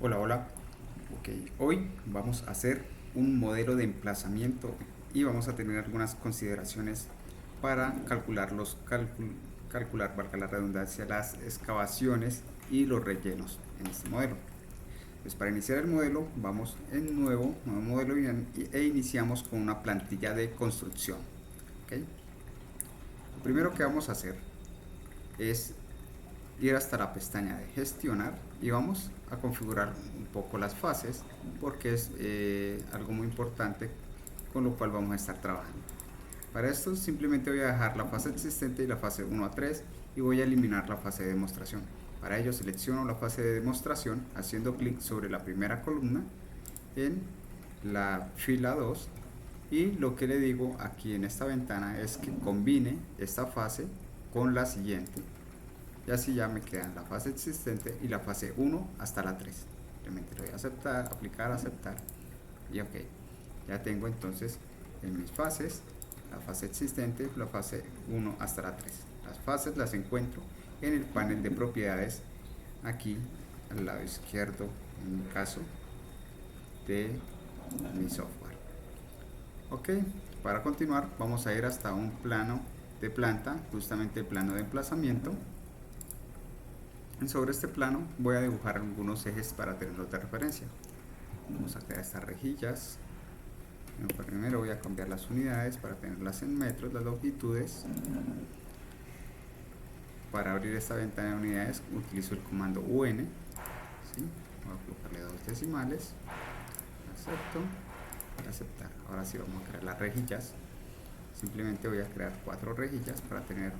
Hola, hola. Ok, hoy vamos a hacer un modelo de emplazamiento y vamos a tener algunas consideraciones para calcular, valga la redundancia, las excavaciones y los rellenos en este modelo. Pues para iniciar el modelo vamos en nuevo modelo e iniciamos con una plantilla de construcción. ¿Ok? Lo primero que vamos a hacer es ir hasta la pestaña de gestionar y vamos a configurar un poco las fases porque es algo muy importante con lo cual vamos a estar trabajando. Para esto simplemente voy a dejar la fase existente y la fase 1 a 3 y voy a eliminar la fase de demostración. Para ello selecciono la fase de demostración haciendo clic sobre la primera columna en la fila 2 y lo que le digo aquí en esta ventana es que combine esta fase con la siguiente y así ya me quedan la fase existente y la fase 1 hasta la 3. Simplemente lo voy a aceptar, aplicar, aceptar y ok. Ya tengo entonces en mis fases la fase existente, la fase 1 hasta la 3. Las fases las encuentro en el panel de propiedades aquí al lado izquierdo en mi caso de mi software. Ok, para continuar vamos a ir hasta un plano de planta, justamente el plano de emplazamiento. Sobre este plano voy a dibujar algunos ejes para tenerlos de referencia. Vamos a crear estas rejillas. Primero voy a cambiar las unidades para tenerlas en metros, las longitudes. Para abrir esta ventana de unidades utilizo el comando UN. ¿Sí? Voy a colocarle dos decimales. Acepto y aceptar. Ahora sí vamos a crear las rejillas. Simplemente voy a crear 4 rejillas para tener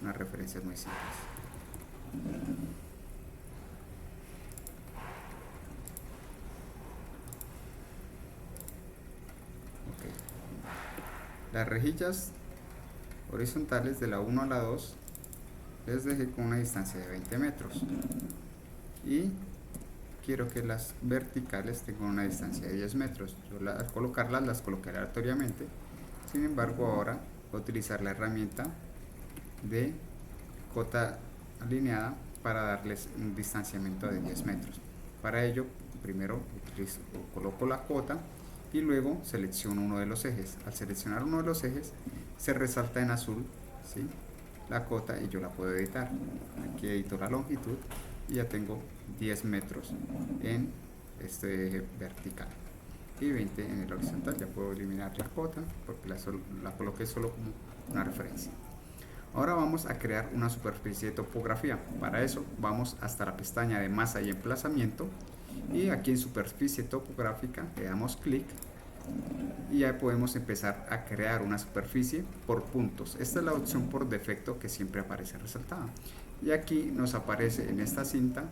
unas referencias muy simples. Las rejillas horizontales de la 1 a la 2 les dejé con una distancia de 20 metros y quiero que las verticales tengan una distancia de 10 metros. Yo al colocarlas las colocaré aleatoriamente, sin embargo ahora voy a utilizar la herramienta de cota alineada para darles un distanciamiento de 10 metros. Para ello primero coloco la cota y luego selecciono uno de los ejes. Al seleccionar uno de los ejes se resalta en azul, ¿sí?, la cota y yo la puedo editar. Aquí edito la longitud y ya tengo 10 metros en este eje vertical y 20 en el horizontal. Ya puedo eliminar la cota porque la coloqué solo como una referencia. Ahora vamos a crear una superficie de topografía. Para eso vamos hasta la pestaña de masa y emplazamiento y aquí en superficie topográfica le damos clic y ya podemos empezar a crear una superficie por puntos. Esta es la opción por defecto que siempre aparece resaltada y aquí nos aparece en esta cinta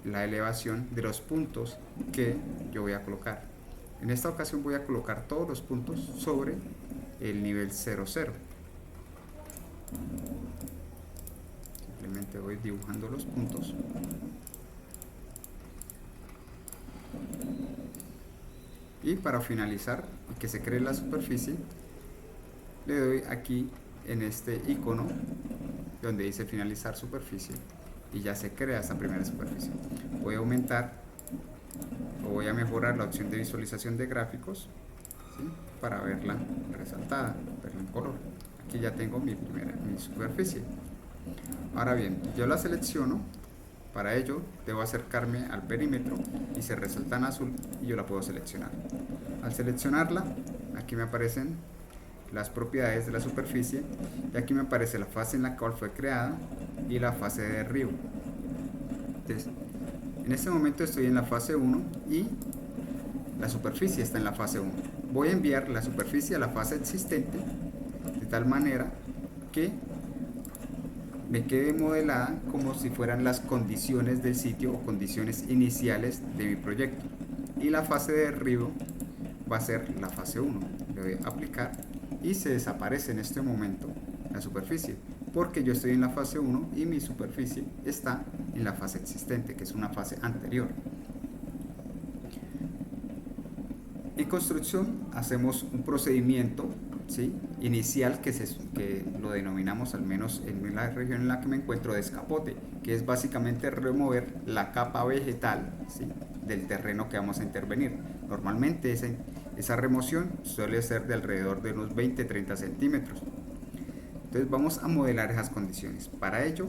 la elevación de los puntos que yo voy a colocar. En esta ocasión voy a colocar todos los puntos sobre el nivel 00. Simplemente voy dibujando los puntos. Y para finalizar y que se cree la superficie, le doy aquí en este icono donde dice finalizar superficie y ya se crea esta primera superficie. Voy a aumentar o voy a mejorar la opción de visualización de gráficos, ¿sí?, para verla resaltada, verla en color. Aquí ya tengo mi superficie. Ahora bien, yo la selecciono. Para ello debo acercarme al perímetro y se resalta en azul y yo la puedo seleccionar. Al seleccionarla, aquí me aparecen las propiedades de la superficie y aquí me aparece la fase en la cual fue creada y la fase de derribo. Entonces, en este momento estoy en la fase 1 y la superficie está en la fase 1. Voy a enviar la superficie a la fase existente de tal manera que me quede modelada como si fueran las condiciones del sitio o condiciones iniciales de mi proyecto. Y la fase de derribo va a ser la fase 1. Le doy a aplicar y se desaparece en este momento la superficie porque yo estoy en la fase 1 y mi superficie está en la fase existente, que es una fase anterior. En construcción hacemos un procedimiento, ¿sí?, inicial que lo denominamos, al menos en la región en la que me encuentro, de escapote, que es básicamente remover la capa vegetal, ¿sí?, del terreno que vamos a intervenir. Normalmente esa remoción suele ser de alrededor de unos 20-30 centímetros. Entonces vamos a modelar esas condiciones. Para ello,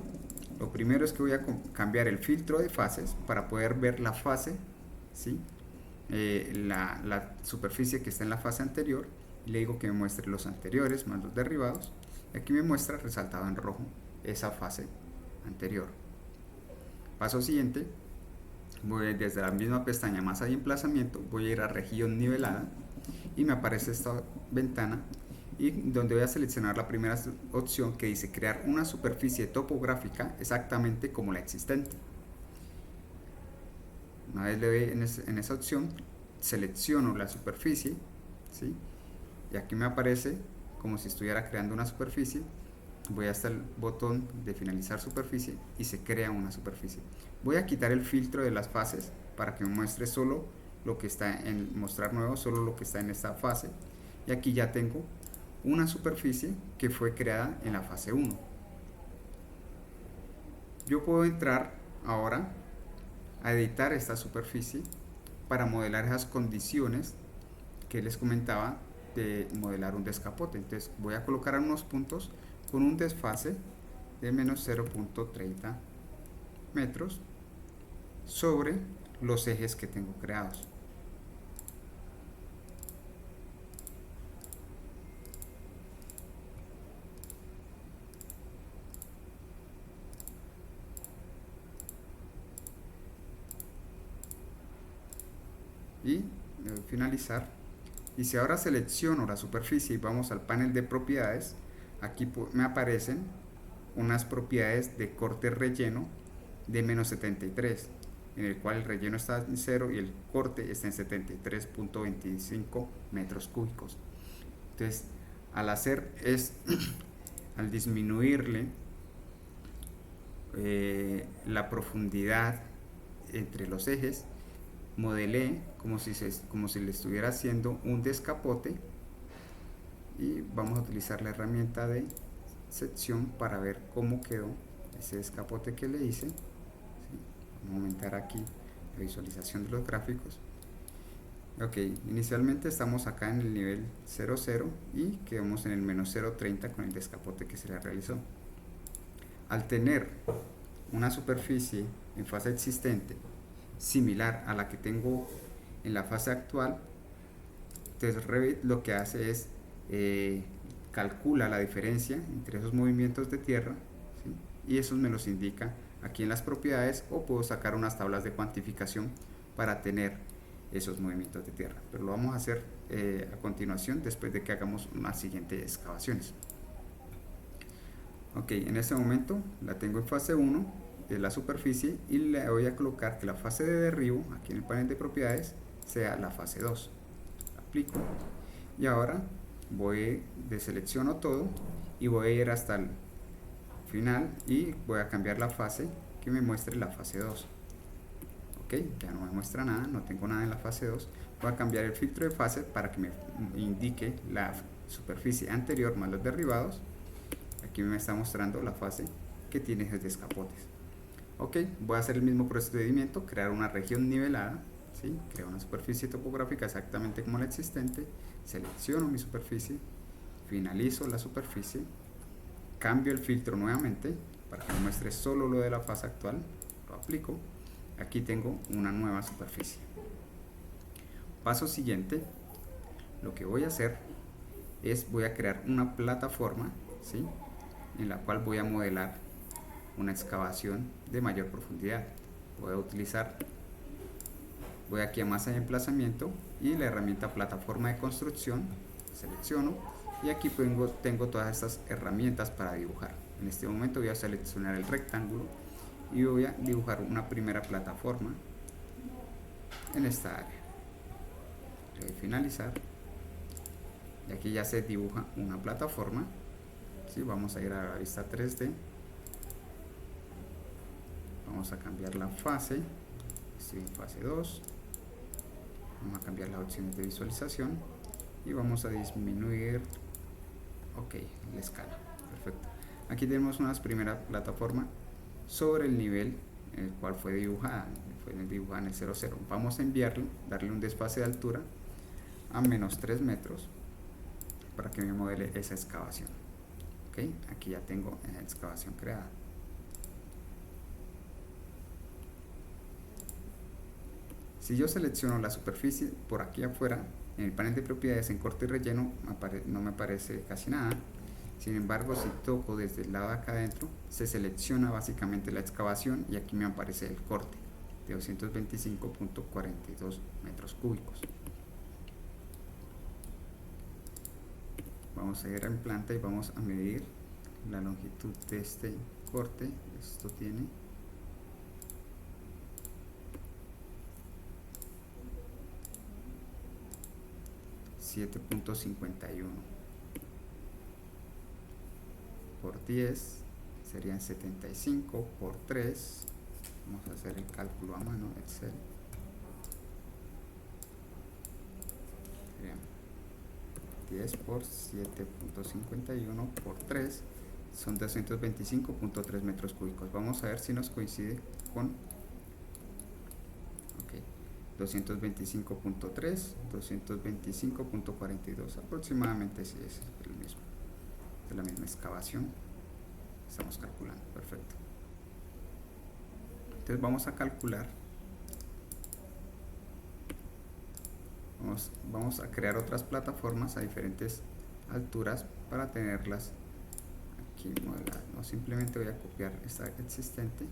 lo primero es que voy a cambiar el filtro de fases para poder ver la fase, ¿sí? La superficie que está en la fase anterior, y le digo que me muestre los anteriores más los derribados, y aquí me muestra resaltado en rojo esa fase anterior. Paso siguiente, voy desde la misma pestaña masa y emplazamiento, voy a ir a región nivelada y me aparece esta ventana, y donde voy a seleccionar la primera opción que dice crear una superficie topográfica exactamente como la existente. Una vez le doy en esa opción, selecciono la superficie, ¿sí? Y aquí me aparece como si estuviera creando una superficie. Voy hasta el botón de finalizar superficie y se crea una superficie. Voy a quitar el filtro de las fases para que me muestre solo lo que está en mostrar nuevo, solo lo que está en esta fase, y aquí ya tengo una superficie que fue creada en la fase 1. Yo puedo entrar ahora a editar esta superficie para modelar esas condiciones que les comentaba de modelar un descapote. Entonces voy a colocar unos puntos con un desfase de menos 0.30 metros sobre los ejes que tengo creados. Y le doy finalizar, y si ahora selecciono la superficie y vamos al panel de propiedades, aquí me aparecen unas propiedades de corte relleno de menos 73, en el cual el relleno está en 0 y el corte está en 73.25 metros cúbicos. Entonces, al disminuirle la profundidad entre los ejes, modelé como si le estuviera haciendo un descapote, y vamos a utilizar la herramienta de sección para ver cómo quedó ese descapote que le hice. ¿Sí? Vamos a aumentar aquí la visualización de los gráficos. Ok, inicialmente estamos acá en el nivel 00 y quedamos en el menos 0.30 con el descapote que se le realizó. Al tener una superficie en fase existente similar a la que tengo en la fase actual, entonces Revit lo que hace es calcula la diferencia entre esos movimientos de tierra, ¿sí? Y esos me los indica aquí en las propiedades, o puedo sacar unas tablas de cuantificación para tener esos movimientos de tierra, pero lo vamos a hacer a continuación, después de que hagamos unas siguientes excavaciones. Ok, en este momento la tengo en fase 1 de la superficie, y le voy a colocar que la fase de derribo aquí en el panel de propiedades sea la fase 2. Aplico, y ahora deselecciono todo y voy a ir hasta el final y voy a cambiar la fase, que me muestre la fase 2. Ok, ya no me muestra nada, no tengo nada en la fase 2. Voy a cambiar el filtro de fase para que me indique la superficie anterior más los derribados. Aquí me está mostrando la fase que tiene esos descapotes. Ok, voy a hacer el mismo procedimiento, crear una región nivelada, ¿sí? Creo una superficie topográfica exactamente como la existente, selecciono mi superficie, finalizo la superficie, cambio el filtro nuevamente para que me muestre solo lo de la fase actual, lo aplico, aquí tengo una nueva superficie. Paso siguiente, lo que voy a hacer es voy a crear una plataforma, ¿sí? En la cual voy a modelar una excavación de mayor profundidad. Voy aquí a masa de emplazamiento y la herramienta plataforma de construcción, selecciono, y aquí tengo todas estas herramientas para dibujar. En este momento voy a seleccionar el rectángulo y voy a dibujar una primera plataforma en esta área. Le doy finalizar, y aquí ya se dibuja una plataforma. ¿Sí? Vamos a ir a la vista 3D. Vamos a cambiar la fase, estoy en fase 2, vamos a cambiar las opciones de visualización y vamos a disminuir, ok, la escala, perfecto. Aquí tenemos una primera plataforma sobre el nivel el cual fue dibujada en el 00. Vamos a enviarle, darle un desfase de altura a menos 3 metros para que me modele esa excavación. Ok, aquí ya tengo la excavación creada. Si yo selecciono la superficie por aquí afuera, en el panel de propiedades en corte y relleno no me aparece casi nada. Sin embargo, si toco desde el lado de acá adentro, se selecciona básicamente la excavación y aquí me aparece el corte de 225.42 metros cúbicos. Vamos a ir en planta y vamos a medir la longitud de este corte. Esto tiene 7.51 por 10 serían 75 por 3. Vamos a hacer el cálculo a mano, Excel. Serían 10 por 7.51 por 3 son 225.3 metros cúbicos. Vamos a ver si nos coincide con 225.3, 225.42, aproximadamente si es el mismo, de la misma excavación. Estamos calculando, perfecto. Entonces vamos a calcular, vamos a crear otras plataformas a diferentes alturas para tenerlas aquí modeladas. No, simplemente voy a copiar esta existente.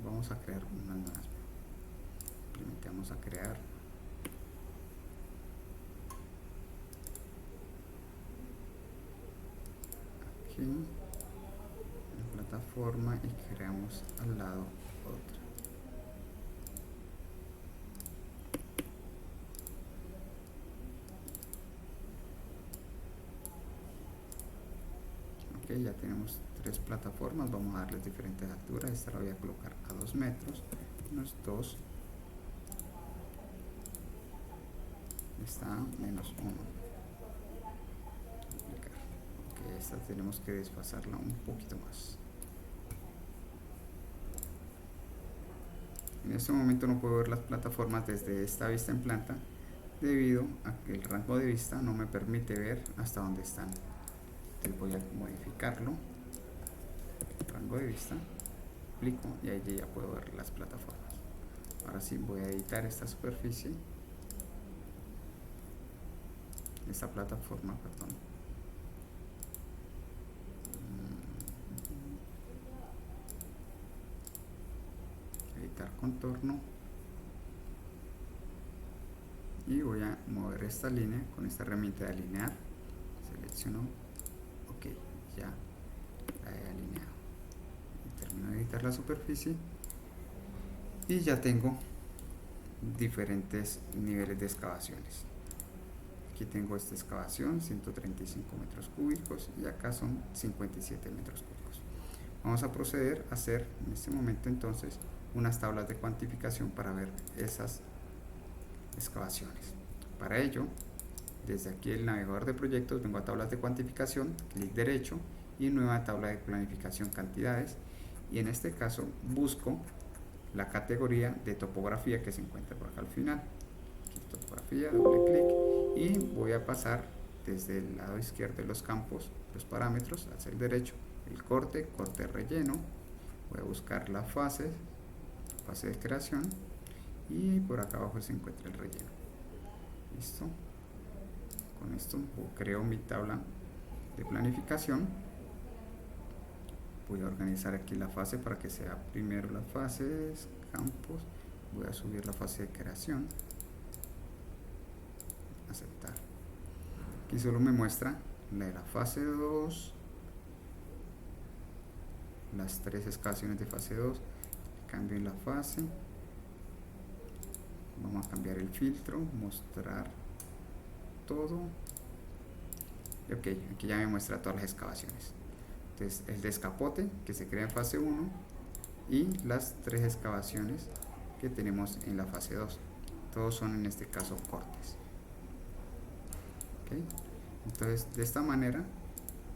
Vamos a crear unas nuevas. Simplemente vamos a crear aquí una plataforma y creamos al lado otra. Ok, ya tenemos 3 plataformas. Vamos a darles diferentes alturas. Esta la voy a colocar a 2 metros, unos 2. Está menos 1. Ok, esta tenemos que desfasarla un poquito más. En este momento no puedo ver las plataformas desde esta vista en planta debido a que el rango de vista no me permite ver hasta dónde están. Entonces voy a modificarlo, rango de vista, aplico y ahí ya puedo ver las plataformas. Ahora sí voy a editar esta superficie, esta plataforma, perdón. Editar contorno y voy a mover esta línea con esta herramienta de alinear. Selecciono, ok, ya la he alineado. Y termino de editar la superficie y ya tengo diferentes niveles de excavaciones. Aquí tengo esta excavación, 135 metros cúbicos y acá son 57 metros cúbicos. Vamos a proceder a hacer en este momento entonces unas tablas de cuantificación para ver esas excavaciones. Para ello, desde aquí el navegador de proyectos vengo a tablas de cuantificación, clic derecho y nueva tabla de planificación cantidades, y en este caso busco la categoría de topografía que se encuentra por acá al final. Aquí, topografía, doble clic y voy a pasar desde el lado izquierdo de los campos los parámetros hacia el derecho, el corte, corte relleno. Voy a buscar la fase de creación y por acá abajo se encuentra el relleno. Listo. Con esto creo mi tabla de planificación. Voy a organizar aquí la fase para que sea primero las fases, campos. Voy a subir la fase de creación, aceptar. Aquí solo me muestra la de la fase 2, las 3 excavaciones de fase 2. Cambio en la fase, vamos a cambiar el filtro, mostrar todo. Ok, aquí ya me muestra todas las excavaciones. Entonces el descapote que se crea en fase 1 y las 3 excavaciones que tenemos en la fase 2. Todos son en este caso cortes. Okay. Entonces de esta manera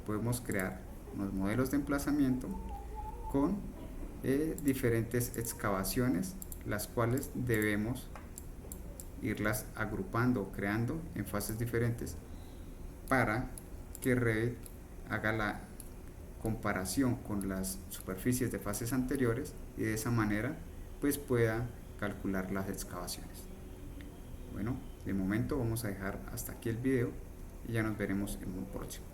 podemos crear unos modelos de emplazamiento con diferentes excavaciones, las cuales debemos irlas agrupando o creando en fases diferentes para que Revit haga la comparación con las superficies de fases anteriores y de esa manera pues pueda calcular las excavaciones. Bueno, de momento vamos a dejar hasta aquí el video y ya nos veremos en un próximo.